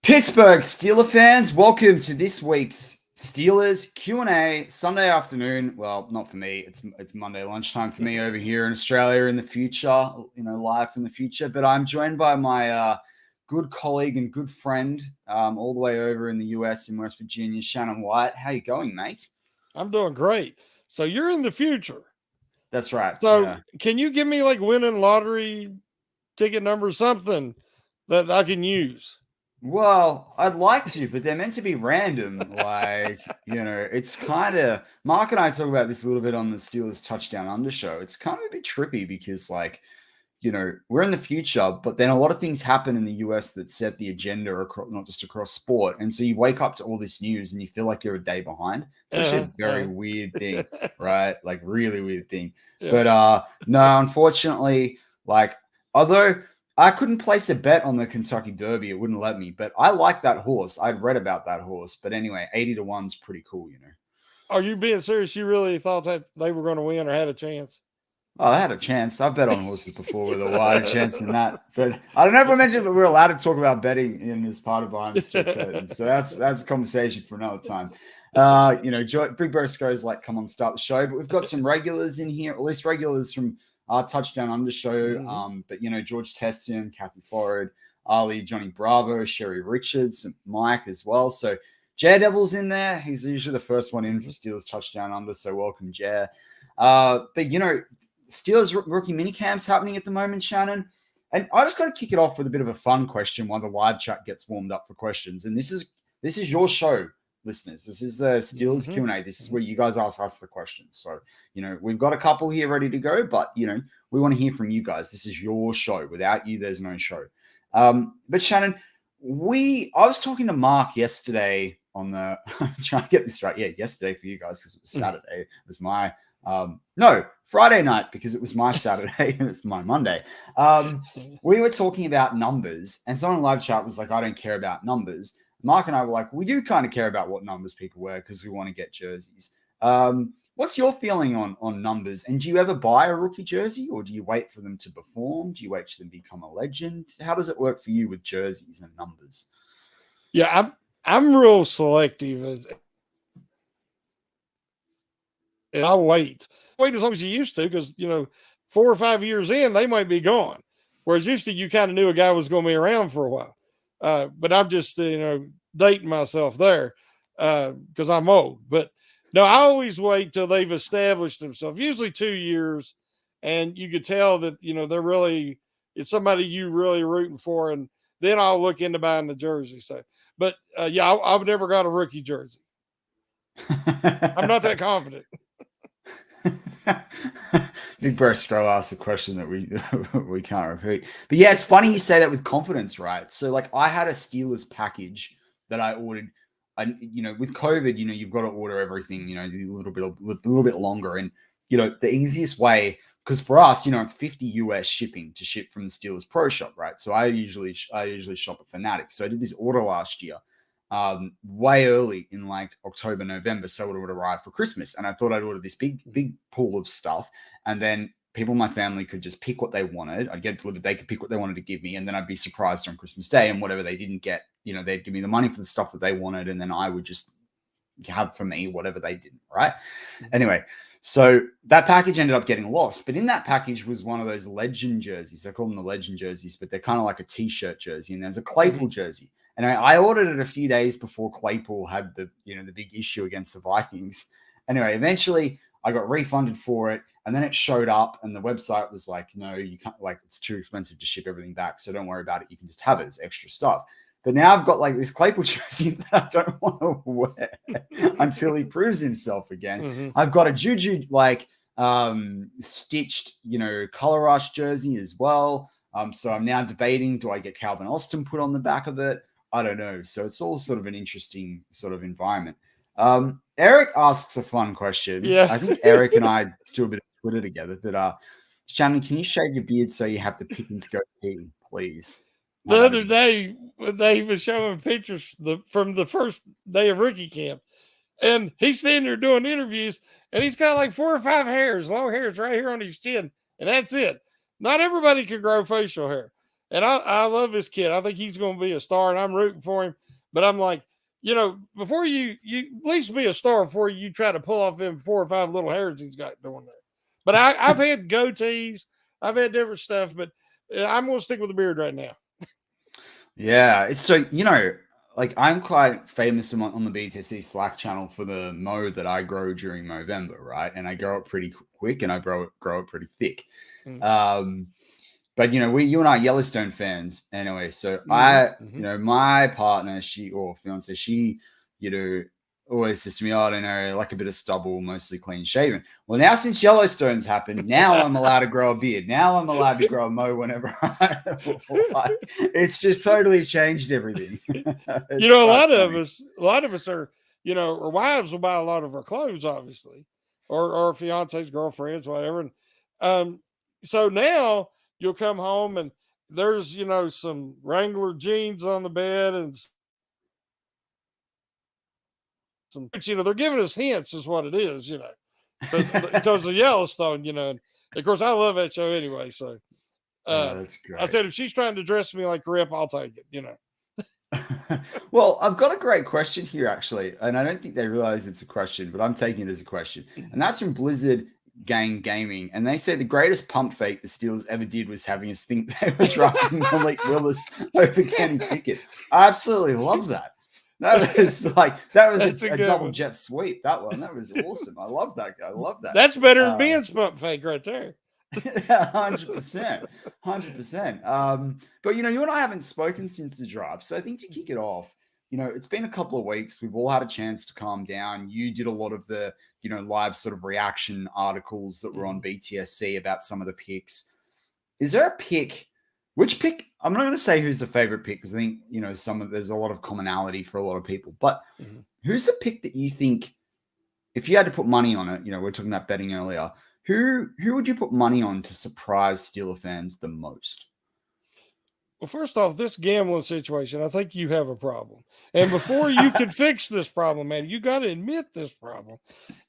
Pittsburgh Steeler fans, welcome to this week's Steelers Q&A Sunday afternoon. Well, not for me. It's Monday lunchtime for me over here in Australia in the future, live in the future. But I'm joined by my good colleague and good friend all the way over in the US in West Virginia, Shannon White. How you going, mate? I'm doing great. So you're in the future. That's right. So yeah. Can you give me like winning lottery ticket number, something that I can use? Well, I'd like to, but they're meant to be random. It's kind of Mark and I talk about this a little bit on the Steelers Touchdown Under show. It's kind of a bit trippy because, we're in the future, but then a lot of things happen in the US that set the agenda, not just across sport. And so you wake up to all this news and you feel like you're a day behind. It's actually a very weird thing, right? Like, really weird thing. Yeah. But no, unfortunately, although I couldn't place a bet on the Kentucky Derby, it wouldn't let me. But I like that horse. I'd read about that horse. But anyway, 80-1's pretty cool, Are you being serious? You really thought that they were going to win or had a chance? Oh, I had a chance. I've bet on horses before with a wider chance than that. But I don't know if I mentioned that we're allowed to talk about betting in as part of Behind the Street Curtains. So that's a conversation for another time. Big Briscoe's come on, start the show. But we've got some regulars in here, at least regulars from our Touchdown Under show. But George Teston, Kathy Forrard, Ali, Johnny Bravo, Sherry Richards, and Mike as well. So Devil's in there. He's usually the first one in for Steelers Touchdown Under. So welcome, Jer. Steelers rookie minicamps happening at the moment, Shannon. And I just got to kick it off with a bit of a fun question while the live chat gets warmed up for questions. And this is your show, listeners. This is Steelers Q&A. This is where you guys ask us the questions. So, we've got a couple here ready to go, but, we want to hear from you guys. This is your show. Without you, there's no show. But Shannon, I was talking to Mark yesterday on the, I'm trying to get this right. Yeah, yesterday for you guys because it was Saturday. It was my, Friday night because it was my Saturday and it's my Monday. We were talking about numbers and someone in live chat was like, I don't care about numbers. Mark and I were like, we do kind of care about what numbers people wear because we want to get jerseys. What's your feeling on numbers? And do you ever buy a rookie jersey or do you wait for them to perform? Do you wait for them to become a legend? How does it work for you with jerseys and numbers? Yeah, I'm real selective. And I'll wait as long as you used to, because 4 or 5 years in, they might be gone. Whereas used to, you kind of knew a guy was going to be around for a while. But I'm just dating myself there because I'm old. But no, I always wait till they've established themselves. Usually 2 years, and you could tell that it's somebody you really rooting for, and then I'll look into buying the jersey. So, but I've never got a rookie jersey. I'm not that confident. Big Bro Stroh asked a question that we can't repeat. But yeah, it's funny you say that with confidence, right? So I had a Steelers package that I ordered. And with COVID, you've got to order everything, a little bit longer. And the easiest way, because for us, it's 50 US shipping to ship from the Steelers Pro Shop, right? So I usually shop at Fanatics. So I did this order last year. Way early in October, November, so it would arrive for Christmas. And I thought I'd order this big pool of stuff, and then people in my family could just pick what they wanted. I'd get it delivered, they could pick what they wanted to give me, and then I'd be surprised on Christmas Day, and whatever they didn't get, they'd give me the money for the stuff that they wanted, and then I would just have for me whatever they didn't, right? Anyway, so that package ended up getting lost, but in that package was one of those legend jerseys. I call them the legend jerseys, but they're kind of like a t-shirt jersey, and there's a Claypool jersey. And I ordered it a few days before Claypool had the big issue against the Vikings. Anyway, eventually I got refunded for it, and then it showed up, and the website was like, no, you can't, it's too expensive to ship everything back, so don't worry about it. You can just have it as extra stuff. But now I've got this Claypool jersey that I don't want to wear until he proves himself again. I've got a Juju stitched, color rush jersey as well. So I'm now debating, do I get Calvin Austin put on the back of it? I don't know. So it's all sort of an interesting sort of environment. Eric asks a fun question. Yeah. I think Eric and I do a bit of Twitter together. But Shannon, can you shave your beard so you have the Pickens goatee, please? The other day, they was showing pictures from the first day of rookie camp. And he's standing there doing interviews, and he's got 4 or 5 long hairs right here on his chin. And that's it. Not everybody can grow facial hair. And I love this kid. I think he's going to be a star, and I'm rooting for him. But I'm like, before you at least be a star before you try to pull off them 4 or 5 little hairs he's got doing there. But I've had goatees, I've had different stuff, but I'm going to stick with the beard right now. Yeah, it's so like I'm quite famous on the BTSC Slack channel for the mow that I grow during November, right? And I grow it pretty quick, and I grow it pretty thick. But you and I are Yellowstone fans anyway. So my partner, fiance, she, always says to me, "Oh, I don't know, like a bit of stubble, mostly clean shaven." Well, now since Yellowstone's happened, now I'm allowed to grow a beard. Now I'm allowed to grow a mow whenever I like. It's just totally changed everything. A lot of us are, our wives will buy a lot of our clothes, obviously, or our fiancés, girlfriends, whatever. And so now you'll come home and there's, some Wrangler jeans on the bed and some, they're giving us hints is what it is, because of Yellowstone, and of course I love that show anyway. So that's great. I said, if she's trying to dress me like Rip, I'll take it, Well, I've got a great question here, actually, and I don't think they realize it's a question, but I'm taking it as a question. And that's from Blizzard Gang Gaming, and they say the greatest pump fake the Steelers ever did was having us think they were drafting Malik Willis over Kenny Pickett. I absolutely love that. That was a double jet sweep. That was awesome. I love that guy. I love that. That's better than Ben's pump fake right there. 100%. But you and I haven't spoken since the draft, so I think to kick it off, it's been a couple of weeks. We've all had a chance to calm down. You did a lot of the live sort of reaction articles that were on BTSC about some of the picks. Is there a pick? Which pick? I'm not going to say who's the favorite pick, because I think there's a lot of commonality for a lot of people. But who's the pick that you think, if you had to put money on it, we're talking about betting earlier, who would you put money on to surprise Steeler fans the most? Well, first off, this gambling situation, I think you have a problem. And before you can fix this problem, man, you got to admit this problem,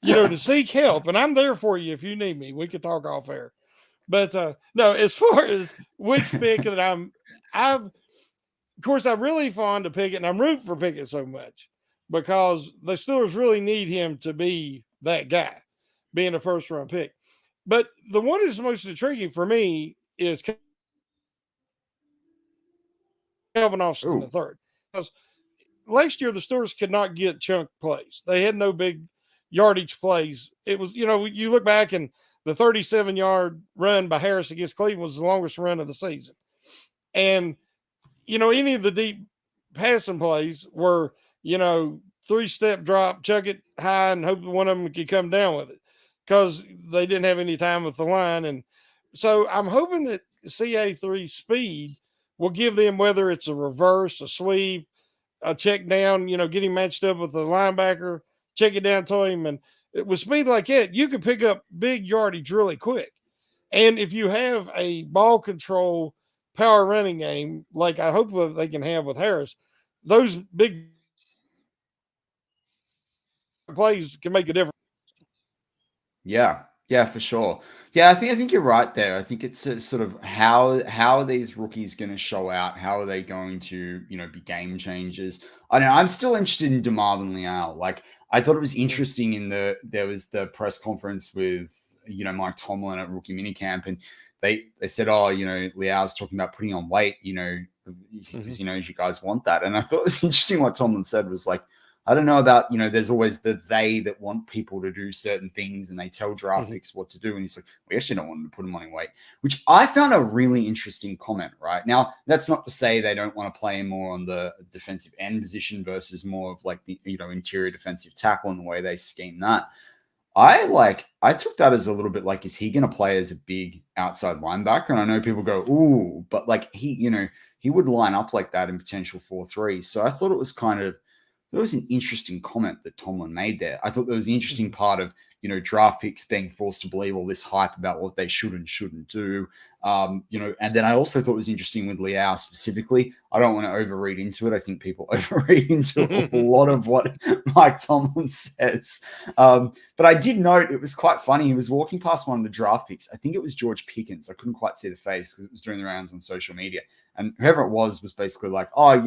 to seek help. And I'm there for you if you need me. We could talk off air. But no, as far as which pick that of course, I'm really fond of Pickett, and I'm rooting for Pickett so much because the Steelers really need him to be that guy, being a first-round pick. But the one that's most intriguing for me is Calvin Austin III. Because last year, the Steelers could not get chunk plays. They had no big yardage plays. It was, you look back and the 37-yard run by Harris against Cleveland was the longest run of the season. And, any of the deep passing plays were, 3-step drop, chuck it high, and hope one of them could come down with it, because they didn't have any time with the line. And so I'm hoping that CA3 speed will give them, whether it's a reverse, a sweep, a check down, get him matched up with the linebacker, check it down to him. And with speed like that, you can pick up big yardage really quick. And if you have a ball control power running game, like I hope they can have with Harris, those big plays can make a difference. Yeah, for sure. Yeah, I think you're right there. I think it's sort of how are these rookies going to show out? How are they going to be game changers? I don't know. I'm still interested in DeMarvin Leal. Like, I thought it was interesting there was the press conference with Mike Tomlin at rookie minicamp, and they said, oh, Leal's talking about putting on weight, because you guys want that. And I thought it was interesting what Tomlin said was like, I don't know about, there's always the they that want people to do certain things and they tell draft picks what to do. And he's like, we actually don't want to put them on in weight, which I found a really interesting comment, right? Now, that's not to say they don't want to play more on the defensive end position versus more of like the, interior defensive tackle and the way they scheme that. I took that as a little bit like, is he going to play as a big outside linebacker? And I know people go, ooh, but like he would line up like that in potential 4-3. So I thought it was there was an interesting comment that Tomlin made there. I thought there was the interesting part of, draft picks being forced to believe all this hype about what they should and shouldn't do. And then I also thought it was interesting with Leal specifically. I don't want to overread into it. I think people overread into a lot of what Mike Tomlin says. But I did note it was quite funny. He was walking past one of the draft picks. I think it was George Pickens. I couldn't quite see the face because it was doing the rounds on social media. and whoever it was basically like, oh,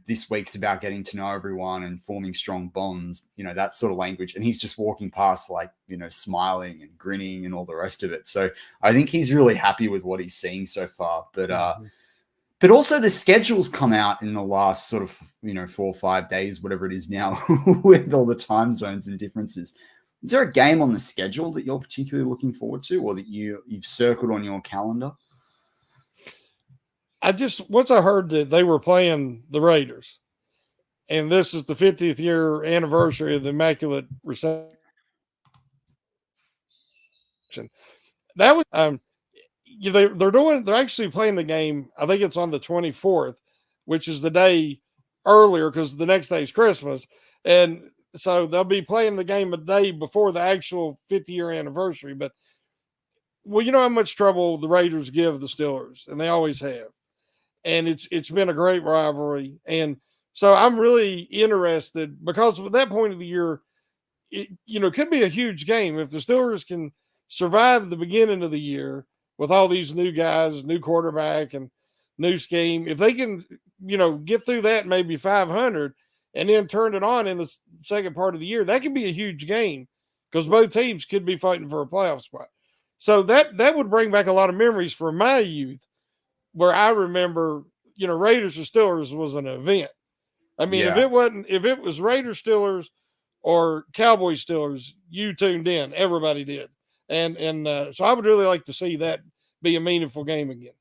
this week's about getting to know everyone and forming strong bonds, that sort of language. And he's just walking past, like, smiling and grinning and all the rest of it. So I think he's really happy with what he's seeing so far. But also the schedule's come out in the last sort of, 4 or 5 days, whatever it is now, with all the time zones and differences. Is there a game on the schedule that you're particularly looking forward to, or that you've circled on your calendar? Once I heard that they were playing the Raiders, and this is the 50th year anniversary of the Immaculate Reception, that was they're actually playing the game. I think it's on the 24th, which is the day earlier because the next day is Christmas, and so they'll be playing the game a day before the actual 50-year anniversary. But you know how much trouble the Raiders give the Steelers, and they always have. And it's been a great rivalry. And so I'm really interested because at that point of the year, it could be a huge game. If the Steelers can survive the beginning of the year with all these new guys, new quarterback and new scheme, if they can, get through that maybe 500 and then turn it on in the second part of the year, that could be a huge game because both teams could be fighting for a playoff spot. So that would bring back a lot of memories for my youth, where I remember, Raiders or Steelers was an event. I mean, if it was Raiders Steelers or Cowboys Steelers, you tuned in. Everybody did. And so I would really like to see that be a meaningful game again.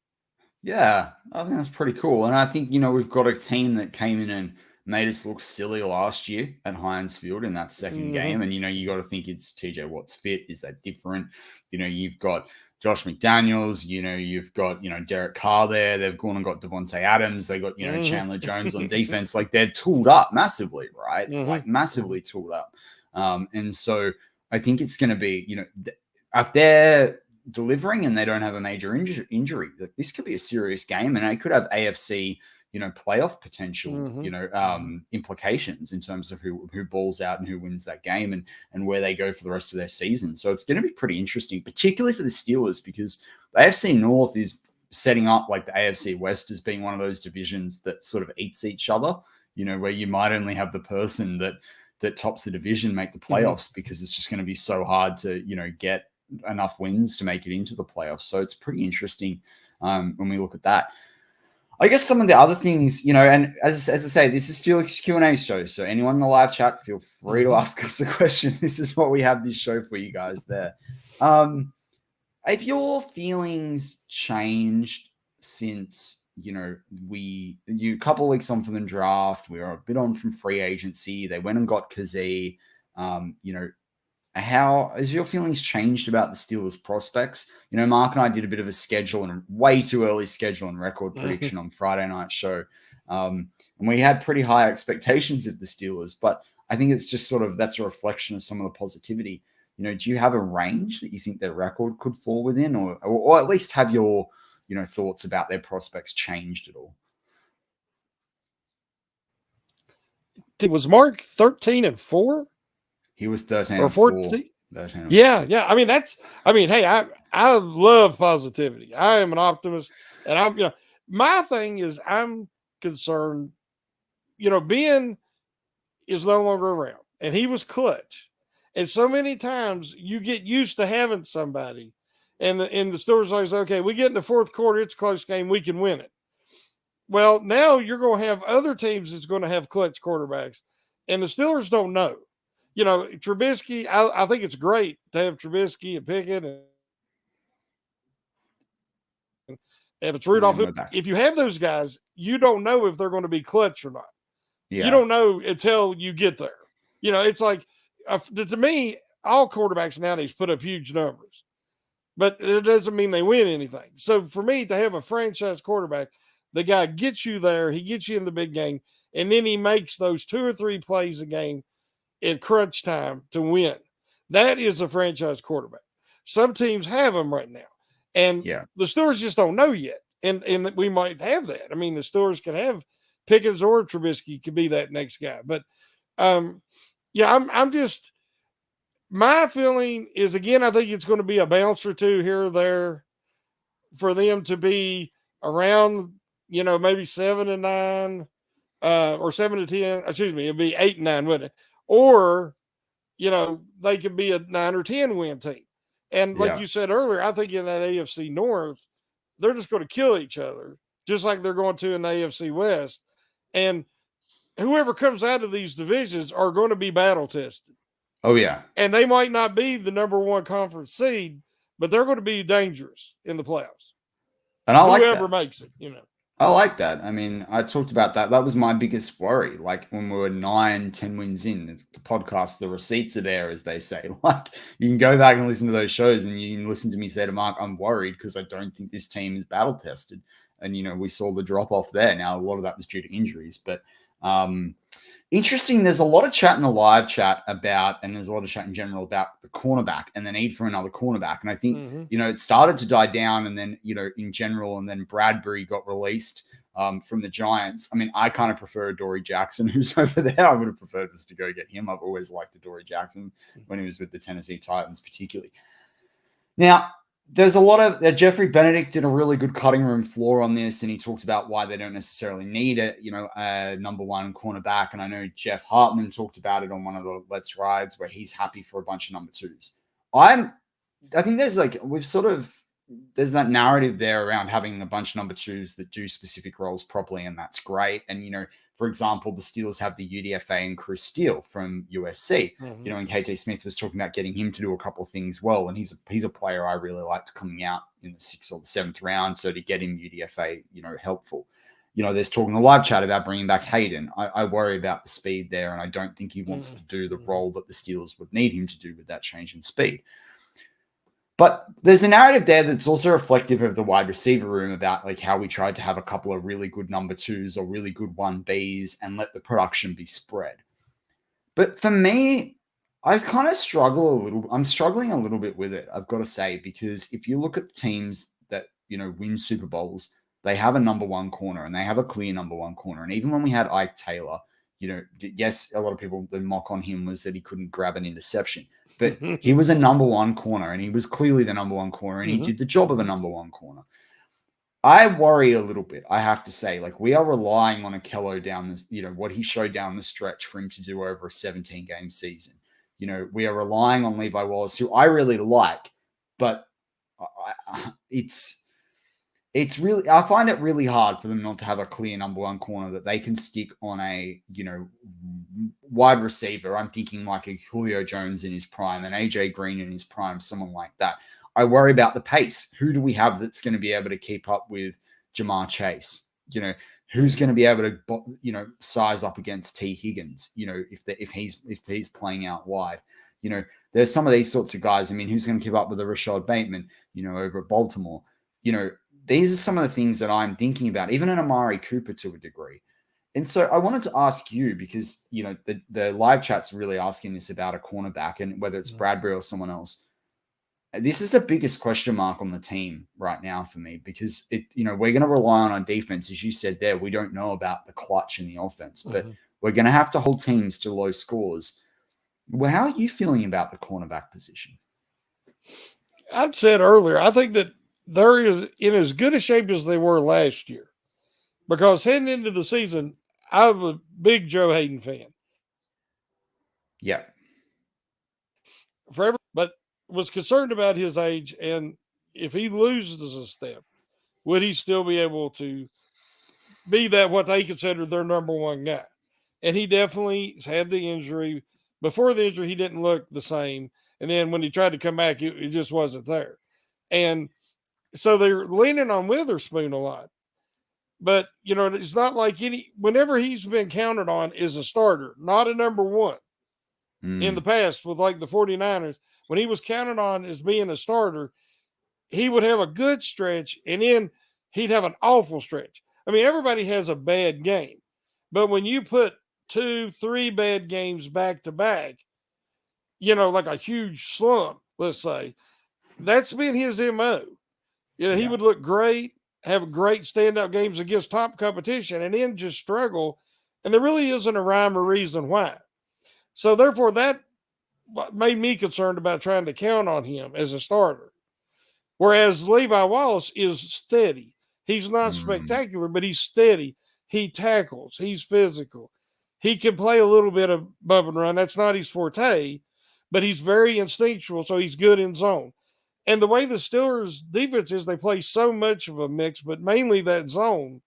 Yeah, I think that's pretty cool. And I think, we've got a team that came in and made us look silly last year at Heinz Field in that second game. And, you got to think it's TJ Watt's fit. Is that different? You've got Josh McDaniels, you've got, Derek Carr there. They've gone and got Devontae Adams. They got, Chandler Jones on defense. Like, they're tooled up massively, right? Like, massively tooled up. And so I think it's going to be, if they're delivering and they don't have a major injury, that this could be a serious game, and it could have AFC, playoff potential, implications in terms of who balls out and who wins that game and where they go for the rest of their season. So it's going to be pretty interesting, particularly for the Steelers, because the AFC North is setting up like the AFC West as being one of those divisions that sort of eats each other, where you might only have the person that tops the division make the playoffs because it's just going to be so hard to, get enough wins to make it into the playoffs. So it's pretty interesting when we look at that. I guess some of the other things, and as I say, this is still a Q&A show. So anyone in the live chat, feel free to ask us a question. This is what we have this show for you guys there. Have your feelings changed since, a couple of weeks on from the draft, we were a bit on from free agency. They went and got Kazee. How has your feelings changed about the Steelers prospects? Mark and I did a bit of a schedule and way too early schedule and record prediction on Friday night show. And we had pretty high expectations of the Steelers, but I think it's just that's a reflection of some of the positivity. Do you have a range that you think their record could fall within, or at least have your, thoughts about their prospects changed at all? Was Mark 13-4? He was 13 or 14. 13 yeah. Hey, I love positivity. I am an optimist, and my thing is I'm concerned. Ben is no longer around, and he was clutch. And so many times you get used to having somebody, and the Steelers like, okay, we get in the fourth quarter, it's a close game, we can win it. Well, now you're going to have other teams that's going to have clutch quarterbacks, and the Steelers don't know. Trubisky, I think it's great to have Trubisky and Pickett and if it's Rudolph. If you have those guys, you don't know if they're going to be clutch or not. Yeah. You don't know until you get there. It's like, to me, all quarterbacks nowadays put up huge numbers, but it doesn't mean they win anything. So for me to have a franchise quarterback, the guy gets you there, he gets you in the big game, and then he makes those 2 or 3 plays a game in crunch time to win. That is a franchise quarterback. Some teams have them right now. And the Steelers just don't know yet. And we might have that. I mean, the Steelers could have Pickens or Trubisky could be that next guy. But, I'm just – my feeling is, again, I think it's going to be a bounce or two here or there for them to be around, maybe 7-9, or 7-10. Excuse me, it'd be 8-9, wouldn't it? Or, they could be a 9 or 10 win team. And like you said earlier, I think in that AFC North, they're just going to kill each other, just like they're going to in the AFC West. And whoever comes out of these divisions are going to be battle tested. Oh, yeah. And they might not be the number one conference seed, but they're going to be dangerous in the playoffs. And I like whoever that. makes it, I like that. I mean, I talked about that. That was my biggest worry. Like when we were 9-10 wins in, the podcast, the receipts are there, as they say. Like you can go back and listen to those shows and you can listen to me say to Mark, I'm worried because I don't think this team is battle tested. And, we saw the drop off there. Now, a lot of that was due to injuries, but interesting. There's a lot of chat in the live chat about, and there's a lot of chat in general about the cornerback and the need for another cornerback. And I think, it started to die down and then, in general, and then Bradbury got released from the Giants. I mean, I kind of prefer Dory Jackson, who's over there. I would have preferred us to go get him. I've always liked the Dory Jackson when he was with the Tennessee Titans, particularly. Now, there's a lot of Jeffrey Benedict did a really good cutting room floor on this, and he talked about why they don't necessarily need a number one cornerback. And I know Jeff Hartman talked about it on one of the Let's Rides where he's happy for a bunch of number twos. I think there's there's that narrative there around having a bunch of number twos that do specific roles properly, and that's great. And for example, the Steelers have the UDFA and Chris Steele from USC. And KJ Smith was talking about getting him to do a couple of things well. And he's a player I really liked coming out in the 6th or the 7th round. So to get him UDFA, helpful. There's talking in the live chat about bringing back Hayden. I worry about the speed there, and I don't think he wants to do the role that the Steelers would need him to do with that change in speed. But there's a narrative there that's also reflective of the wide receiver room about like how we tried to have a couple of really good number twos or really good 1Bs and let the production be spread. But for me, I kind of struggle a little. I'm struggling a little bit with it, I've got to say, because if you look at the teams that, win Super Bowls, they have a number one corner and they have a clear number one corner. And even when we had Ike Taylor, yes, a lot of people, the mock on him was that he couldn't grab an interception. But he was a number one corner, and he was clearly the number one corner, and he did the job of a number one corner. I worry a little bit, I have to say. Like, we are relying on Akello down this, what he showed down the stretch for him to do over a 17-game season. We are relying on Levi Wallace, who I really like, but it's really, I find it really hard for them not to have a clear number one corner that they can stick on a, wide receiver. I'm thinking like a Julio Jones in his prime, an AJ Green in his prime, someone like that. I worry about the pace. Who do we have that's going to be able to keep up with Jamar Chase? Who's going to be able to, size up against T. Higgins? If he's playing out wide. There's some of these sorts of guys. I mean, who's going to keep up with the Rashad Bateman? over at Baltimore? These are some of the things that I'm thinking about, even an Amari Cooper to a degree. And so I wanted to ask you, because, the live chat's really asking this about a cornerback and whether it's Bradbury or someone else. This is the biggest question mark on the team right now for me, because we're going to rely on our defense. As you said there, we don't know about the clutch in the offense, but we're going to have to hold teams to low scores. Well, how are you feeling about the cornerback position? I'd said earlier, I think that they're in as good a shape as they were last year, because heading into the season, I'm a big Joe Hayden fan. Yeah. Forever, but was concerned about his age, and if he loses a step, would he still be able to be that what they consider their number one guy? And he definitely had the injury. Before the injury, he didn't look the same. And then when he tried to come back, it just wasn't there. And so they're leaning on Witherspoon a lot. But, it's not like whenever he's been counted on as a starter, not a number one. In the past with like the 49ers, when he was counted on as being a starter, he would have a good stretch and then he'd have an awful stretch. I mean, everybody has a bad game, but when you put 2-3 bad games back to back, like a huge slump, let's say, that's been his MO. He would look great, have great standout games against top competition, and then just struggle. And there really isn't a rhyme or reason why. So therefore, that made me concerned about trying to count on him as a starter. Whereas Levi Wallace is steady. He's not spectacular, but he's steady. He tackles. He's physical. He can play a little bit of bump and run. That's not his forte, but he's very instinctual, so he's good in zone. And the way the Steelers' defense is, they play so much of a mix, but mainly that zone.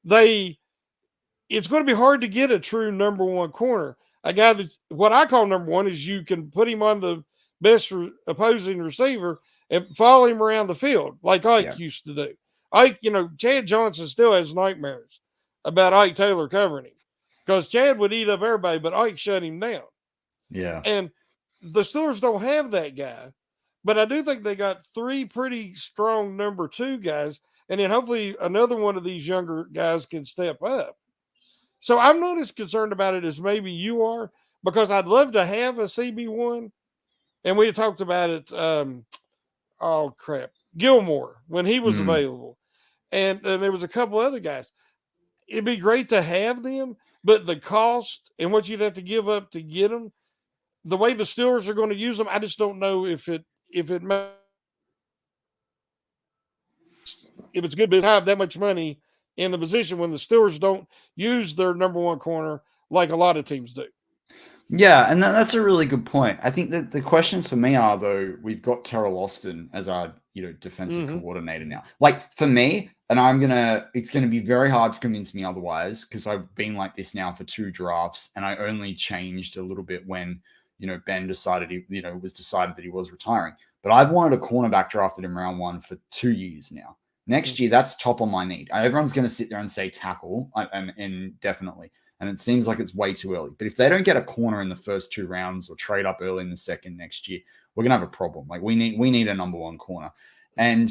It's going to be hard to get a true number one corner. A guy that, what I call number one, is you can put him on the best opposing receiver and follow him around the field like Ike used to do. Ike, Chad Johnson still has nightmares about Ike Taylor covering him because Chad would eat up everybody, but Ike shut him down. Yeah. And the Steelers don't have that guy, but I do think they got three pretty strong number two guys, and then hopefully another one of these younger guys can step up. So I'm not as concerned about it as maybe you are, because I'd love to have a CB1. And we had talked about it. Gilmore, when he was available. And there was a couple other guys. It'd be great to have them, but the cost and what you'd have to give up to get them, the way the Steelers are going to use them, I just don't know if it's good business to have that much money in the position when the Steelers don't use their number one corner like a lot of teams do. Yeah, and that's a really good point. I think that the questions for me are, though, we've got Terrell Austin as our defensive coordinator now. Like, for me, and it's gonna be very hard to convince me otherwise, because I've been like this now for 2 drafts, and I only changed a little bit when Ben decided decided that he was retiring. But I've wanted a cornerback drafted in round 1 for 2 years now. Next year, that's top on my need. Everyone's going to sit there and say tackle, and definitely. And it seems like it's way too early. But if they don't get a corner in the first 2 rounds or trade up early in the second next year, we're going to have a problem. Like, we need a number one corner. And,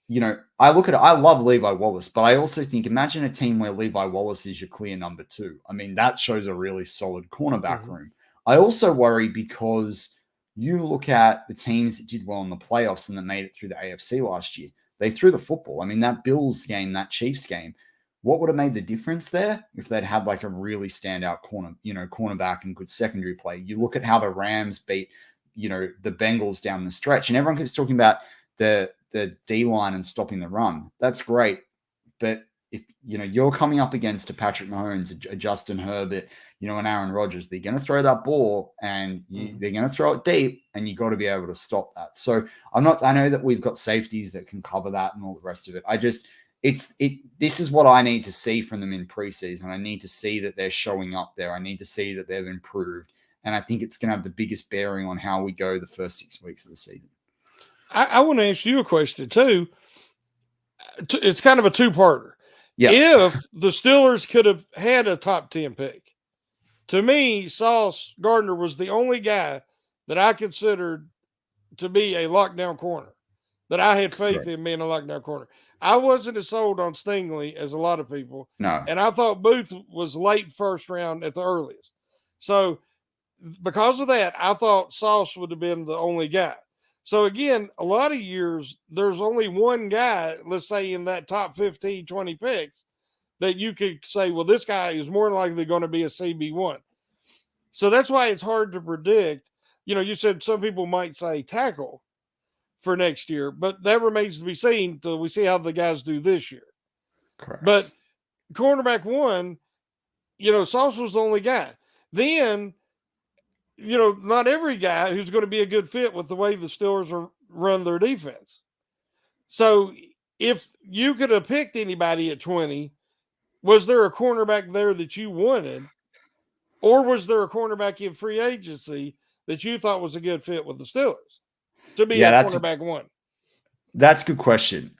I love Levi Wallace, but I also think, imagine a team where Levi Wallace is your clear number 2. I mean, that shows a really solid cornerback room. I also worry because you look at the teams that did well in the playoffs and that made it through the AFC last year. They threw the football. I mean, that Bills game, that Chiefs game, what would have made the difference there if they'd had like a really standout cornerback and good secondary play? You look at how the Rams beat, the Bengals down the stretch, and everyone keeps talking about the D-line and stopping the run. That's great. But if, you're coming up against a Patrick Mahomes, a Justin Herbert, an Aaron Rodgers, they're going to throw that ball and they're going to throw it deep, and you got to be able to stop that. So I know that we've got safeties that can cover that and all the rest of it. This is what I need to see from them in preseason. I need to see that they're showing up there. I need to see that they've improved. And I think it's going to have the biggest bearing on how we go the first 6 weeks of the season. I want to ask you a question too. It's kind of a 2-parter. Yeah. If the Steelers could have had a top 10 pick, to me, Sauce Gardner was the only guy that I considered to be a lockdown corner, that I had faith in being a lockdown corner. I wasn't as sold on Stingley as a lot of people. No. And I thought Booth was late first round at the earliest. So because of that, I thought Sauce would have been the only guy. So again, a lot of years, there's only one guy, let's say in that top 15, 20 picks, that you could say, well, this guy is more than likely going to be a CB1. So that's why it's hard to predict. You said some people might say tackle for next year, but that remains to be seen till we see how the guys do this year. Correct. But cornerback 1, Sauce was the only guy. Then, not every guy who's going to be a good fit with the way the Steelers run their defense. So if you could have picked anybody at 20, was there a cornerback there that you wanted? Or was there a cornerback in free agency that you thought was a good fit with the Steelers to be a cornerback 1? That's a good question.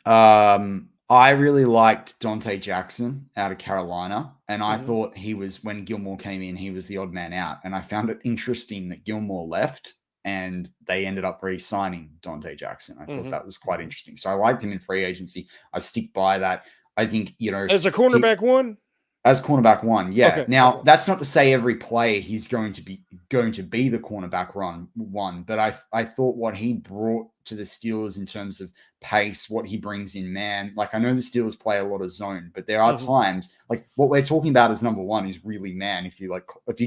I really liked Dante Jackson out of Carolina, and I thought he was, when Gilmore came in, he was the odd man out. And I found it interesting that Gilmore left and they ended up re-signing Dante Jackson. I thought that was quite interesting. So I liked him in free agency. I stick by that. I think, as a cornerback 1? As cornerback 1, yeah. Okay. Now, that's not to say every play he's going to be the cornerback 1, but I thought what he brought to the Steelers in terms of pace, what he brings in man. Like, I know the Steelers play a lot of zone, but there are times, like what we're talking about as number 1 is really man. If you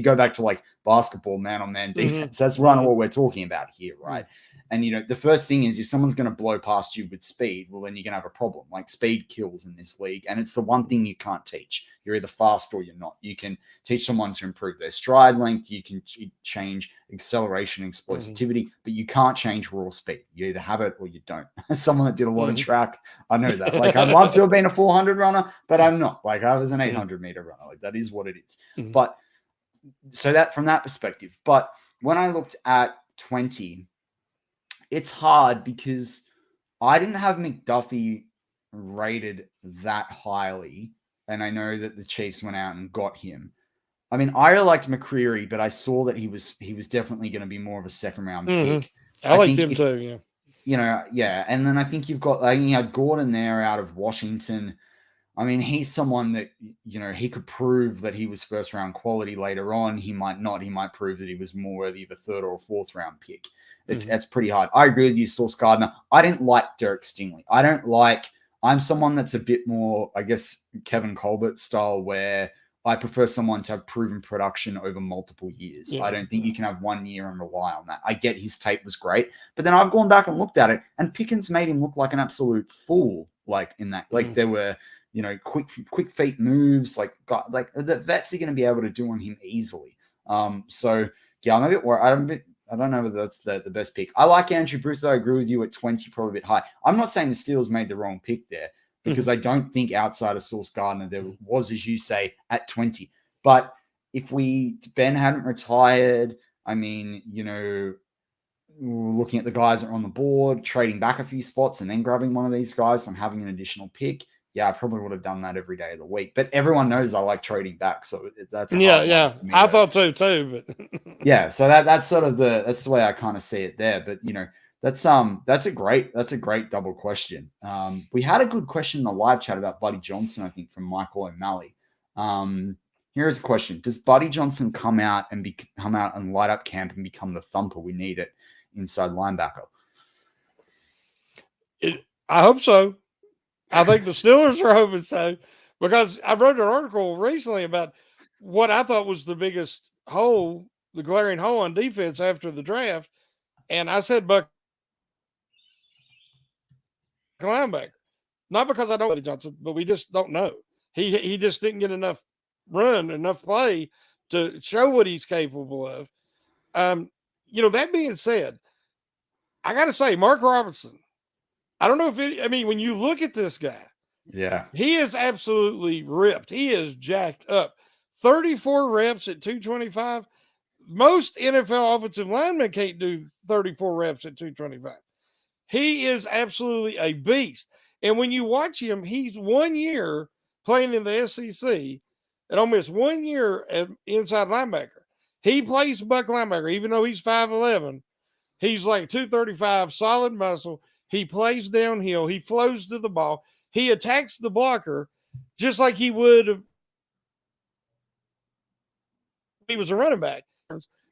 go back to like basketball, man on man defense, that's what we're talking about here, right? And, the first thing is if someone's going to blow past you with speed, well, then you're going to have a problem. Like speed kills in this league. And it's the one thing you can't teach. You're either fast or you're not. You can teach someone to improve their stride length. You can change acceleration, explosivity, but you can't change raw speed. You either have it or you don't. As someone that did a lot of track, I know that. Like I'd love to have been a 400 runner, but I'm not. Like I was an 800 meter runner. Like that is what it is. But so that from that perspective, but when I looked at 20, it's hard because I didn't have McDuffie rated that highly. And I know that the Chiefs went out and got him. I mean, I really liked McCreary, but I saw that he was definitely going to be more of a second round pick. I liked him too, yeah. And then I think you had Gordon there out of Washington. I mean, he's someone that, he could prove that he was first round quality later on. He might not. He might prove that he was more worthy of a third or a fourth round pick. That's pretty hard. I agree with you, Sauce Gardner. I didn't like Derek Stingley. I'm someone that's a bit more, I guess, Kevin Colbert style, where I prefer someone to have proven production over multiple years. I don't think you can have 1 year and rely on that. I get his tape was great, but then I've gone back and looked at it, and Pickens made him look like an absolute fool. Like in that, there were, quick feet moves, like the vets are going to be able to do on him easily. So yeah, I'm a bit worried. I don't know whether that's the best pick. I like Andrew Booth, though. I agree with you at 20, probably a bit high. I'm not saying the Steelers made the wrong pick there, because I don't think outside of Sauce Gardner there was, as you say, at 20. But if Ben hadn't retired, I mean, looking at the guys that are on the board, trading back a few spots and then grabbing one of these guys and having an additional pick, yeah, I probably would have done that every day of the week. But everyone knows I like trading back, so that's I thought so too. But yeah, so that's sort of that's the way I kind of see it there. But that's a great double question. We had a good question in the live chat about Buddy Johnson, I think, from Michael O'Malley. Here's a question: does Buddy Johnson come out and light up camp and become the thumper we need at inside linebacker? I hope so. I think the Steelers are hoping so, because I wrote an article recently about what I thought was the biggest hole, the glaring hole on defense after the draft. And I said Buck linebacker. Not because I don't Buddy Johnson, but we just don't know. He just didn't get enough run, enough play to show what he's capable of. That being said, I got to say, Mark Robinson, I don't know when you look at this guy, he is absolutely ripped. He is jacked up. 34 reps at 225. Most NFL offensive linemen can't do 34 reps at 225. He is absolutely a beast. And when you watch him, he's 1 year playing in the SEC and almost 1 year at inside linebacker. He plays buck linebacker, even though he's 5'11". He's like 235, solid muscle. He plays downhill. He flows to the ball. He attacks the blocker just like he would if he was a running back,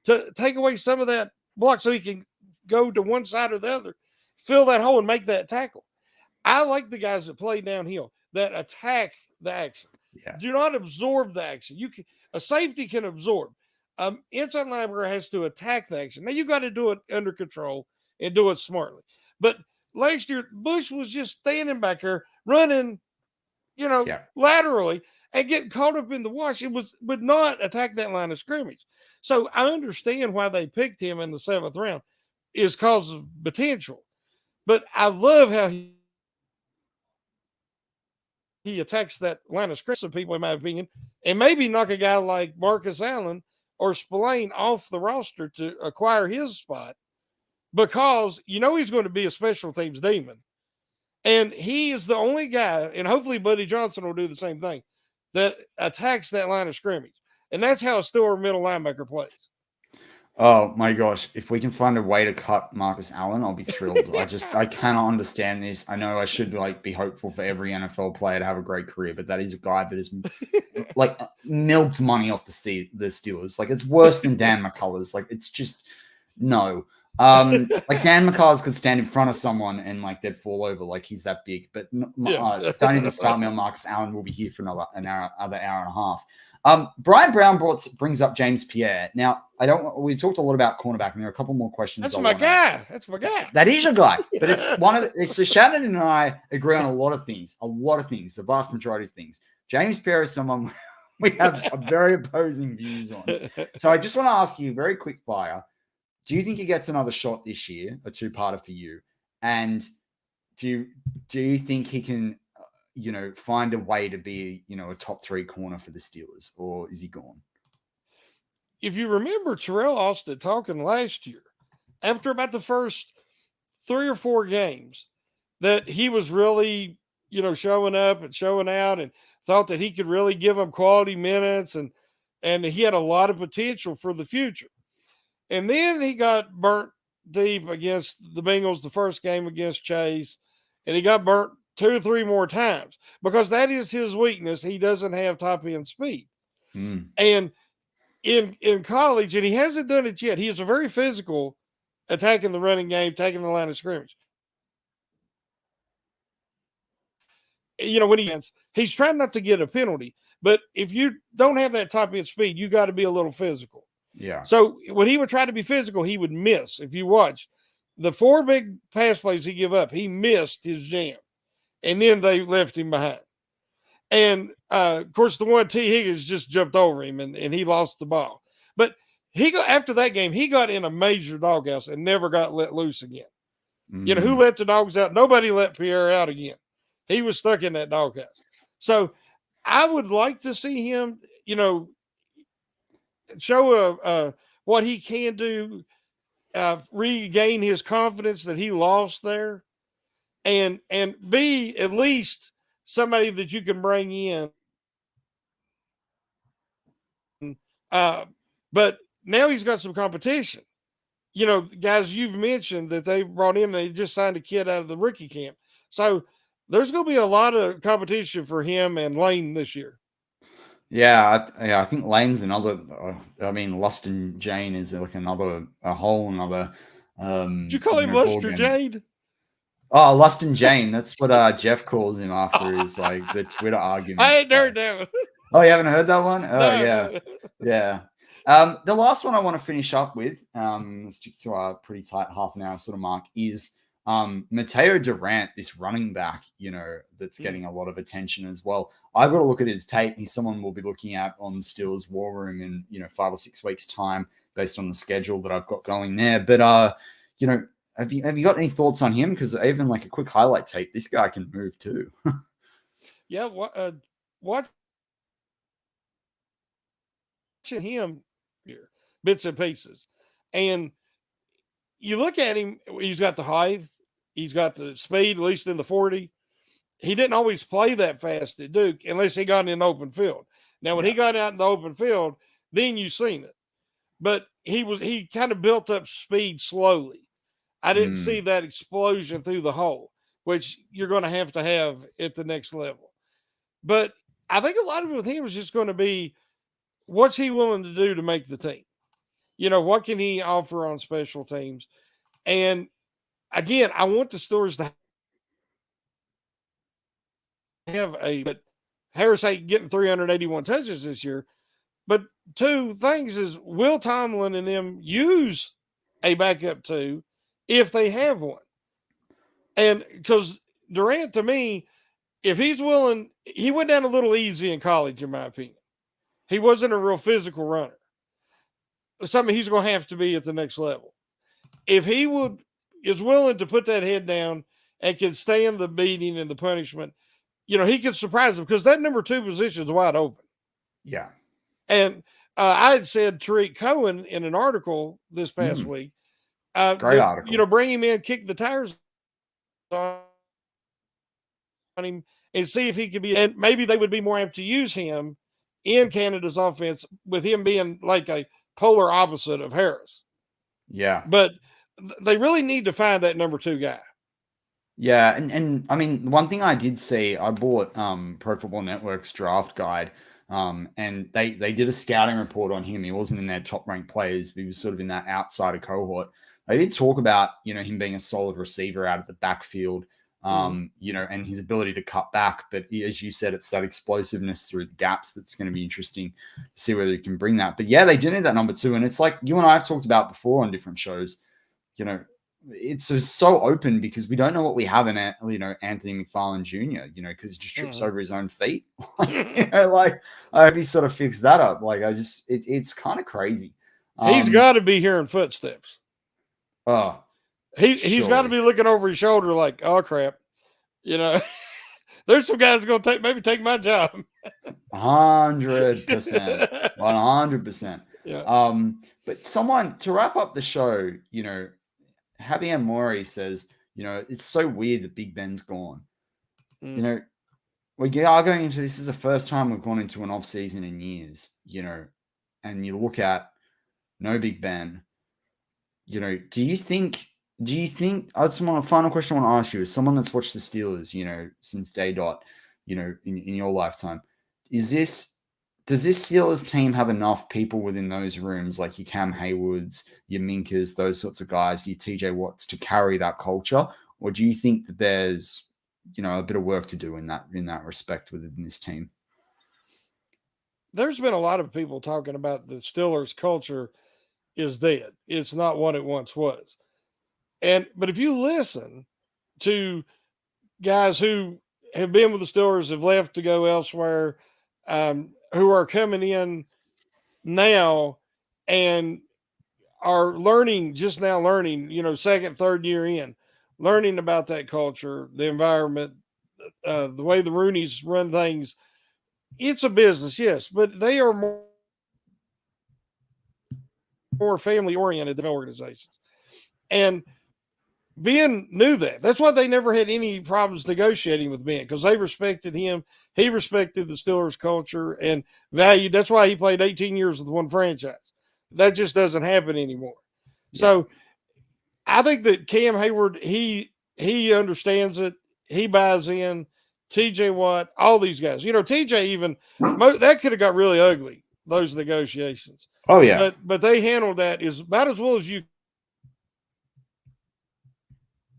to take away some of that block so he can go to one side or the other, fill that hole and make that tackle. I like the guys that play downhill, that attack the action. Yeah. Do not absorb the action. A safety can absorb. Inside linebacker has to attack the action. Now you got to do it under control and do it smartly. But last year, Bush was just standing back there running, laterally and getting caught up in the wash. It would not attack that line of scrimmage. So I understand why they picked him in the 7th round, is because of potential. But I love how he attacks that line of scrimmage, some people, in my opinion, and maybe knock a guy like Marcus Allen or Spillane off the roster to acquire his spot, because he's going to be a special teams demon. And he is the only guy, and hopefully Buddy Johnson will do the same thing, that attacks that line of scrimmage. And that's how a Steeler middle linebacker plays. Oh my gosh. If we can find a way to cut Marcus Allen, I'll be thrilled. I cannot understand this. I know I should be hopeful for every NFL player to have a great career, but that is a guy that is milked money off the Steelers. Like, it's worse than Dan McCullers. Like, it's just no. Like Dan McCars could stand in front of someone and like they'd fall over, like he's that big. But don't even start me on Marcus Allen. We'll be here for another hour and a half. Brian Brown brings up James Pierre. Now, we talked a lot about cornerback, and there are a couple more questions. That's my guy. That's my guy. That is your guy. But it's so Shannon and I agree on a lot of things, the vast majority of things. James Pierre is someone we have very opposing views on. So I just want to ask you very quick fire. Do you think he gets another shot this year, a two-parter for you? And do you think he can, find a way to be, a top 3 corner for the Steelers, or is he gone? If you remember Terrell Austin talking last year, after about the first 3 or 4 games, that he was really, showing up and showing out and thought that he could really give them quality minutes and he had a lot of potential for the future. And then he got burnt deep against the Bengals the first game against Chase, and he got burnt 2 or 3 more times because that is his weakness. He doesn't have top end speed. And in college, and he hasn't done it yet, he is a very physical attacking the running game, taking the line of scrimmage. When he's trying not to get a penalty, but if you don't have that top end speed, you got to be a little physical. Yeah. So when he would try to be physical, he would miss. If you watch the 4 big pass plays he gave up, he missed his jam, and then they left him behind. And of course, the one T. Higgins just jumped over him, and he lost the ball. But after that game, he got in a major doghouse and never got let loose again. Who let the dogs out? Nobody let Pierre out again. He was stuck in that doghouse. So I would like to see him, show what he can do, regain his confidence that he lost there, and be at least somebody that you can bring in. But now he's got some competition. Guys you've mentioned that they brought in, they just signed a kid out of the rookie camp. So there's going to be a lot of competition for him and Lane this year. Yeah, I think Lane's another. Lustin Jane is like a whole another. Did you call him Luster Jade? Oh, Lustin Jane. That's what Jeff calls him after his like the Twitter argument. I ain't heard that one. Oh, you haven't heard that one? Oh, No. yeah. The last one I want to finish up with, stick to our pretty tight half an hour sort of mark, is Mateo Durant, this running back, that's getting a lot of attention as well. I've got to look at his tape. He's someone we'll be looking at on the Steelers War Room in 5 or 6 weeks' time, based on the schedule that I've got going there. But have you got any thoughts on him? Because even like a quick highlight tape, this guy can move too. Yeah, watching him here, bits and pieces, and you look at him. He's got the height. He's got the speed, at least in the 40. He didn't always play that fast at Duke unless he got in the open field. Now, when he got out in the open field, then you've seen it. But he kind of built up speed slowly. I didn't see that explosion through the hole, which you're going to have at the next level. But I think a lot of it with him is just going to be, what's he willing to do to make the team? What can he offer on special teams? And again, I want the Steelers to have but Harris ain't getting 381 touches this year. But 2 things is, will Tomlin and them use a backup 2 if they have one? And because Durant, to me, if he's willing, he went down a little easy in college, in my opinion. He wasn't a real physical runner. Something he's going to have to be at the next level. If he is willing to put that head down and can stand the beating and the punishment, he could surprise them, because that number 2 position is wide open. Yeah. And I had said Tariq Cohen in an article this past week. Great article. Bring him in, kick the tires on him, and see if he could be. And maybe they would be more apt to use him in Canada's offense, with him being like a polar opposite of Harris. Yeah. But they really need to find that number 2 guy. Yeah, and I mean, one thing I did see, I bought Pro Football Network's draft guide, and they did a scouting report on him. He wasn't in their top ranked players, but he was sort of in that outsider cohort. I did talk about, him being a solid receiver out of the backfield, and his ability to cut back. But as you said, it's that explosiveness through the gaps that's going to be interesting to see whether he can bring that. But yeah, they do need that number 2. And it's like you and I have talked about before on different shows, it's so open because we don't know what we have in Anthony McFarland Jr., because he just trips over his own feet. I hope he sort of fixed that up. It's kind of crazy. He's got to be hearing footsteps. Oh, he's got to be looking over his shoulder like, oh crap, there's some guys going to take my job. 100%, 100%. Yeah. But someone to wrap up the show, Javier Mori says, it's so weird that Big Ben's gone. We are going into this is the first time we've gone into an off season in years, and you look at no Big Ben. Do you think that's my final question I want to ask you as someone that's watched the Steelers, since day dot, in your lifetime, does this Steelers team have enough people within those rooms, like your Cam Haywoods, your Minkas, those sorts of guys, your TJ Watts, to carry that culture? Or do you think that there's, a bit of work to do in that respect within this team? There's been a lot of people talking about the Steelers culture is dead. It's not what it once was. But if you listen to guys who have been with the Steelers, have left to go elsewhere, who are coming in now and are just now learning, second, third year in, learning about that culture, the environment, the way the Rooneys run things. It's a business, yes, but they are more family-oriented than organizations. And Ben knew that. That's why they never had any problems negotiating with Ben, because they respected him. He respected the Steelers culture and valued. That's why he played 18 years with one franchise. That just doesn't happen anymore. Yeah. So I think that Cam Hayward, he understands it. He buys in. TJ Watt, all these guys. TJ even, that could have got really ugly, those negotiations. Oh, yeah. But they handled that about as well as you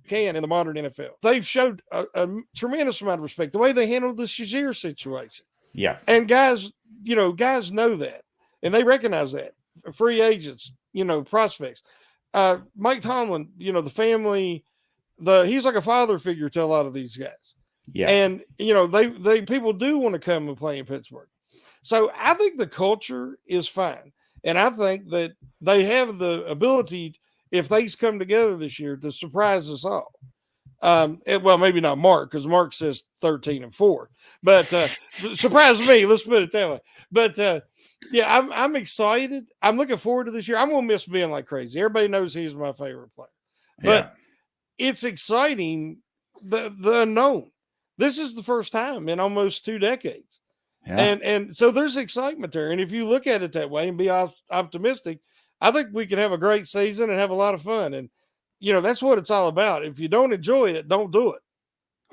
can in the modern NFL. They've showed a tremendous amount of respect. The way they handled the Shazier situation. Yeah. And guys know that. And they recognize that. Free agents, prospects. Mike Tomlin, the family, he's like a father figure to a lot of these guys. Yeah. And, they people do want to come and play in Pittsburgh. So I think the culture is fine. And I think that they have the ability, if things come together this year, to surprise us all. Well, maybe not Mark, because Mark says 13-4, but surprise me. Let's put it that way. But yeah, I'm excited. I'm looking forward to this year. I'm going to miss Ben like crazy. Everybody knows he's my favorite player, but it's exciting. The unknown. This is the first time in almost 2 decades. Yeah. And so there's excitement there. And if you look at it that way and be optimistic, I think we can have a great season and have a lot of fun. And, that's what it's all about. If you don't enjoy it, don't do it.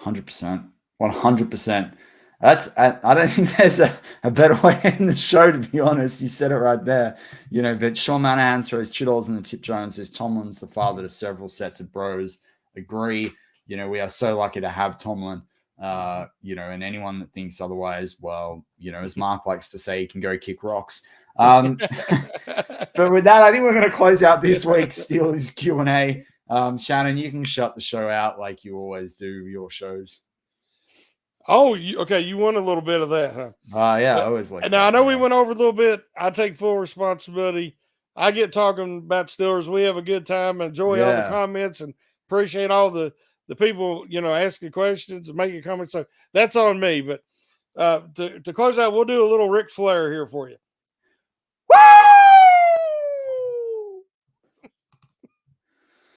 100%. 100%. I don't think there's a better way to end the show, to be honest. You said it right there. But Sean Manahan throws Chittles in the tip jar and says Tomlin's the father to several sets of bros. Agree. We are so lucky to have Tomlin. And anyone that thinks otherwise, well, as Mark likes to say, you can go kick rocks. But with that, I think we're going to close out this week's Steelers Q&A. Shannon, you can shut the show out like you always do your shows. Oh, okay. You want a little bit of that, huh? Yeah, I always like. Now I know we went over a little bit. I take full responsibility. I get talking about Steelers. We have a good time. Enjoy all the comments and appreciate all the people, asking questions and making comments. So that's on me. But to close out, we'll do a little Ric Flair here for you. Woo!